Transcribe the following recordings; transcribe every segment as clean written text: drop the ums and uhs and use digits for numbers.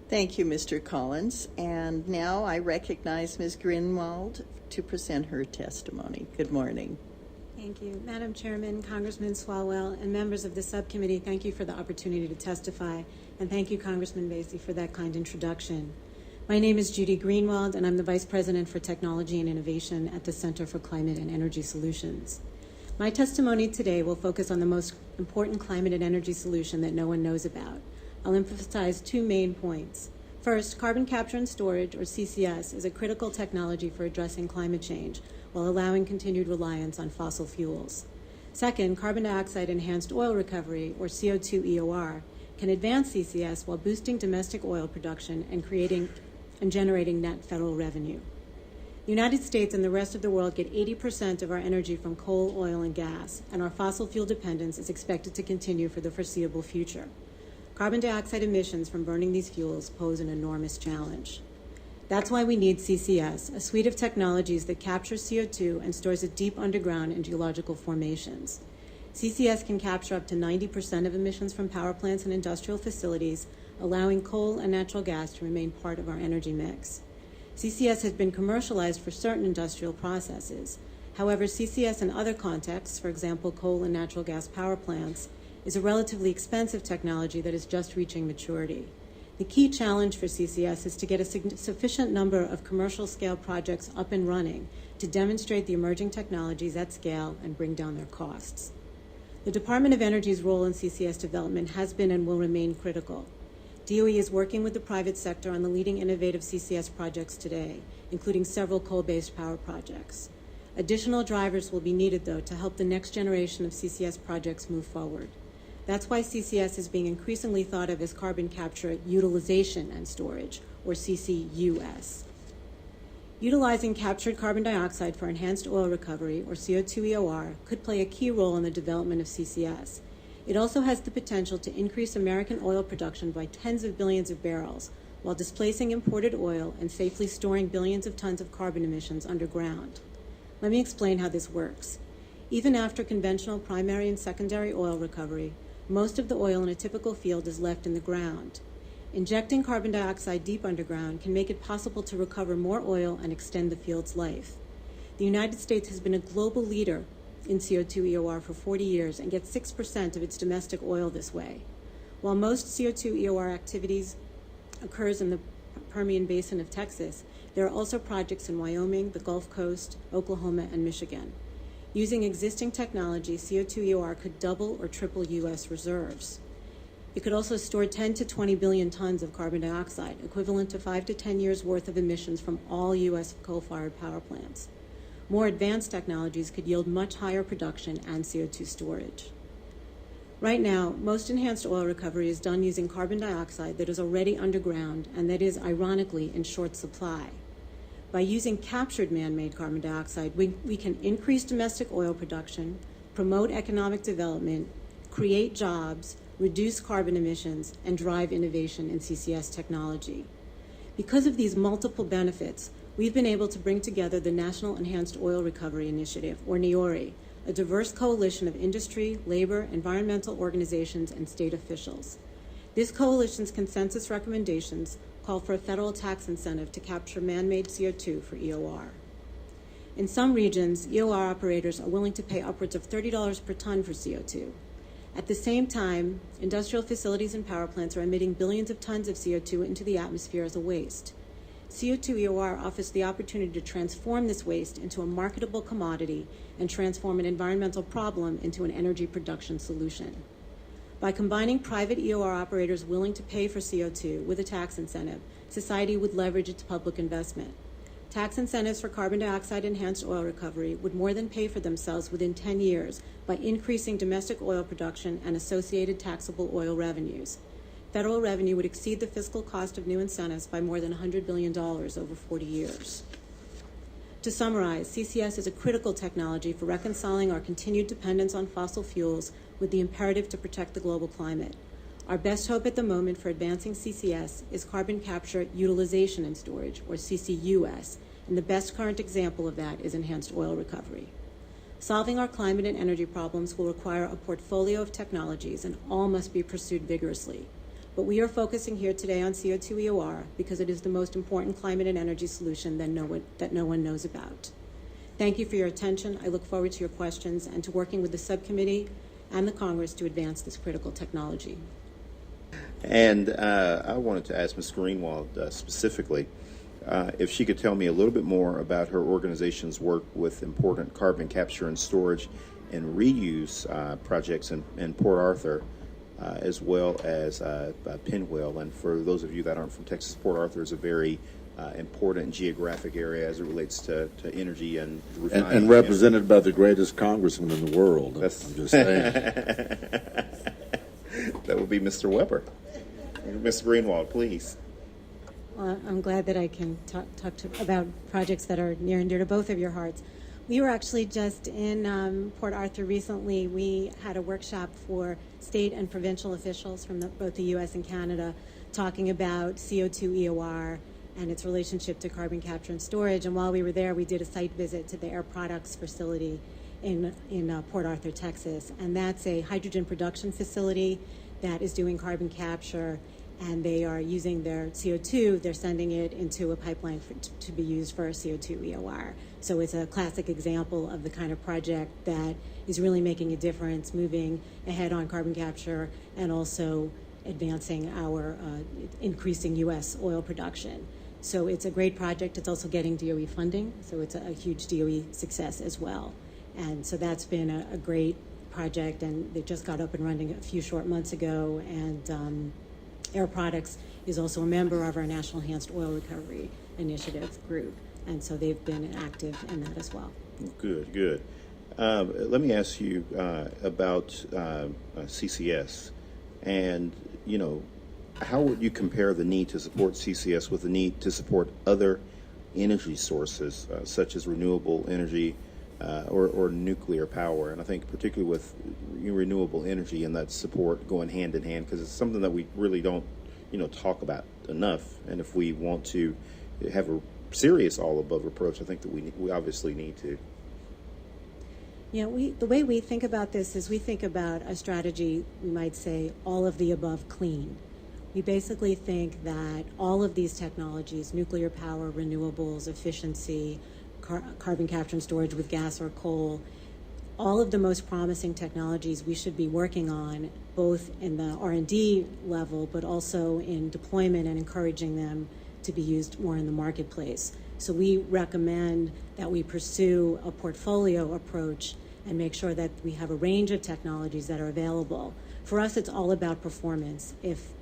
Thank you, Mr. Collins. And now I recognize Ms. Greenwald to present her testimony. Good morning. Thank you. Madam Chairman, Congressman Swalwell, and members of the subcommittee, thank you for the opportunity to testify. And thank you, Congressman Basie, for that kind introduction. My name is Judi Greenwald, and I'm the Vice President for Technology and Innovation at the Center for Climate and Energy Solutions. My testimony today will focus on the most important climate and energy solution that no one knows about. I'll emphasize two main points. First, carbon capture and storage, or CCS, is a critical technology for addressing climate change while allowing continued reliance on fossil fuels. Second, carbon dioxide enhanced oil recovery, or CO2 EOR, can advance CCS while boosting domestic oil production and generating net federal revenue. The United States and the rest of the world get 80% of our energy from coal, oil, and gas, and our fossil fuel dependence is expected to continue for the foreseeable future. Carbon dioxide emissions from burning these fuels pose an enormous challenge. That's why we need CCS, a suite of technologies that captures CO2 and stores it deep underground in geological formations. CCS can capture up to 90% of emissions from power plants and industrial facilities, allowing coal and natural gas to remain part of our energy mix. CCS has been commercialized for certain industrial processes. However, CCS in other contexts, for example, coal and natural gas power plants, is a relatively expensive technology that is just reaching maturity. The key challenge for CCS is to get a sufficient number of commercial-scale projects up and running to demonstrate the emerging technologies at scale and bring down their costs. The Department of Energy's role in CCS development has been and will remain critical. DOE is working with the private sector on the leading innovative CCS projects today, including several coal-based power projects. Additional drivers will be needed, though, to help the next generation of CCS projects move forward. That's why CCS is being increasingly thought of as carbon capture utilization and storage, or CCUS. Utilizing captured carbon dioxide for enhanced oil recovery, or CO2 EOR, could play a key role in the development of CCS. It also has the potential to increase American oil production by tens of billions of barrels, while displacing imported oil and safely storing billions of tons of carbon emissions underground. Let me explain how this works. Even after conventional primary and secondary oil recovery, most of the oil in a typical field is left in the ground. Injecting carbon dioxide deep underground can make it possible to recover more oil and extend the field's life. The United States has been a global leader in CO2 EOR for 40 years and gets 6% of its domestic oil this way. While most CO2 EOR activities occurs in the Permian Basin of Texas, there are also projects in Wyoming, the Gulf Coast, Oklahoma, and Michigan. Using existing technology, CO2 EOR could double or triple U.S. reserves. It could also store 10 to 20 billion tons of carbon dioxide, equivalent to 5 to 10 years' worth of emissions from all U.S. coal-fired power plants. More advanced technologies could yield much higher production and CO2 storage. Right now, most enhanced oil recovery is done using carbon dioxide that is already underground and that is, ironically, in short supply. By using captured man-made carbon dioxide, we can increase domestic oil production, promote economic development, create jobs, reduce carbon emissions, and drive innovation in CCS technology. Because of these multiple benefits, we've been able to bring together the National Enhanced Oil Recovery Initiative, or NEORI, a diverse coalition of industry, labor, environmental organizations, and state officials. This coalition's consensus recommendations call for a federal tax incentive to capture man-made CO2 for EOR. In some regions, EOR operators are willing to pay upwards of $30 per ton for CO2. At the same time, industrial facilities and power plants are emitting billions of tons of CO2 into the atmosphere as a waste. CO2 EOR offers the opportunity to transform this waste into a marketable commodity and transform an environmental problem into an energy production solution. By combining private EOR operators willing to pay for CO2 with a tax incentive, society would leverage its public investment. Tax incentives for carbon dioxide enhanced oil recovery would more than pay for themselves within 10 years by increasing domestic oil production and associated taxable oil revenues. Federal revenue would exceed the fiscal cost of new incentives by more than $100 billion over 40 years. To summarize, CCS is a critical technology for reconciling our continued dependence on fossil fuels with the imperative to protect the global climate. Our best hope at the moment for advancing CCS is carbon capture utilization and storage, or CCUS, and the best current example of that is enhanced oil recovery. Solving our climate and energy problems will require a portfolio of technologies, and all must be pursued vigorously. But we are focusing here today on CO2 EOR because it is the most important climate and energy solution that no one knows about. Thank you for your attention. I look forward to your questions and to working with the subcommittee and the Congress to advance this critical technology. And I wanted to ask Ms. Greenwald specifically if she could tell me a little bit more about her organization's work with important carbon capture and storage and reuse projects in Port Arthur, as well as Pinwheel. And for those of you that aren't from Texas, Port Arthur is a very important geographic area as it relates to energy and refining. And represented by the greatest congressman in the world. I'm just saying. That would be Mr. Weber. Ms. Greenwald, please. Well, I'm glad that I can talk about projects that are near and dear to both of your hearts. We were actually just in Port Arthur recently. We had a workshop for state and provincial officials from both the U.S. and Canada talking about CO2 EOR and its relationship to carbon capture and storage. And while we were there, we did a site visit to the Air Products facility in Port Arthur, Texas. And that's a hydrogen production facility that is doing carbon capture, and they are using their CO2, they're sending it into a pipeline to be used for CO2 EOR. So it's a classic example of the kind of project that is really making a difference, moving ahead on carbon capture and also advancing our increasing U.S. oil production. So it's a great project. It's also getting DOE funding, so it's a huge DOE success as well. And so that's been a great project, and they just got up and running a few short months ago. And Air Products is also a member of our National Enhanced Oil Recovery Initiative group, and so they've been active in that as well. Good, good. Let me ask you about CCS, and how would you compare the need to support CCS with the need to support other energy sources such as renewable energy or nuclear power? And I think particularly with renewable energy and that support going hand in hand, because it's something that we really don't talk about enough. And if we want to have a serious all-above approach, I think that we obviously need to. The way we think about this is we think about a strategy, we might say, all of the above clean. We basically think that all of these technologies, nuclear power, renewables, efficiency, carbon capture and storage with gas or coal, all of the most promising technologies we should be working on, both in the R&D level, but also in deployment and encouraging them to be used more in the marketplace. So we recommend that we pursue a portfolio approach and make sure that we have a range of technologies that are available. For us, it's all about performance. If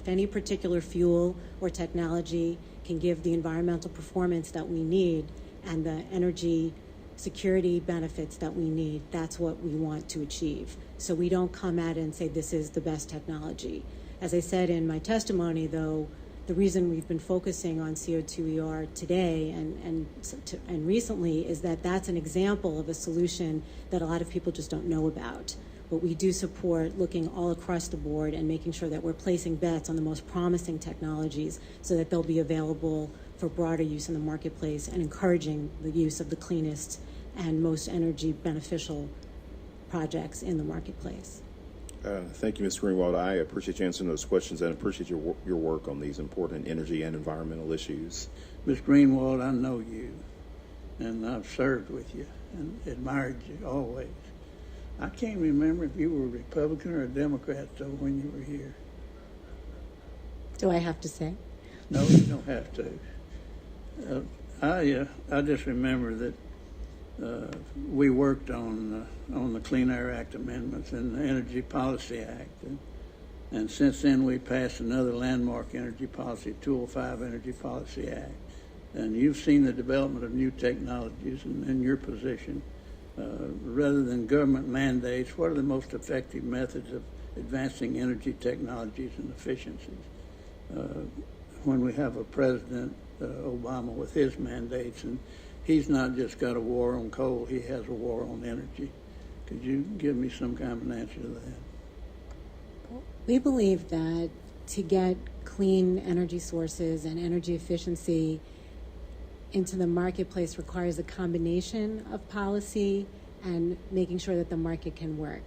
any particular fuel or technology can give the environmental performance that we need and the energy security benefits that we need, that's what we want to achieve. So we don't come at it and say this is the best technology. As I said in my testimony, though, the reason we've been focusing on CO2 EOR today and recently is that that's an example of a solution that a lot of people just don't know about. But we do support looking all across the board and making sure that we're placing bets on the most promising technologies so that they'll be available for broader use in the marketplace and encouraging the use of the cleanest and most energy beneficial projects in the marketplace. Thank you, Ms. Greenwald. I appreciate you answering those questions and appreciate your work on these important energy and environmental issues. Ms. Greenwald, I know you, and I've served with you and admired you always. I can't remember if you were a Republican or a Democrat, though, when you were here. Do I have to say? No, you don't have to. I just remember that we worked on the Clean Air Act amendments and the Energy Policy Act, and since then we passed another landmark energy policy, 205 Energy Policy Act, and you've seen the development of new technologies in your position. Rather than government mandates, what are the most effective methods of advancing energy technologies and efficiencies? When we have a President Obama with his mandates, and he's not just got a war on coal, he has a war on energy. Could you give me some kind of an answer to that? We believe that to get clean energy sources and energy efficiency into the marketplace requires a combination of policy and making sure that the market can work.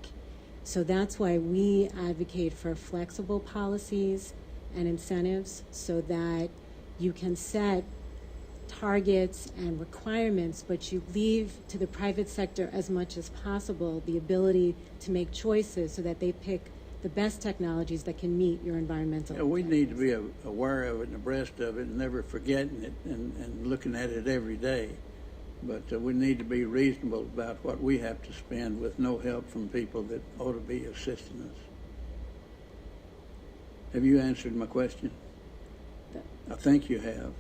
So that's why we advocate for flexible policies and incentives so that you can set targets and requirements, but you leave to the private sector as much as possible the ability to make choices so that they pick the best technologies that can meet your environmental Yeah, we need to objectives. be aware of it and abreast of it and never forgetting it and looking at it every day. But we need to be reasonable about what we have to spend with no help from people that ought to be assisting us. Have you answered my question? I think you have.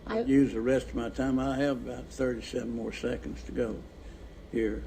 I'll use the rest of my time. I have about 37 more seconds to go here.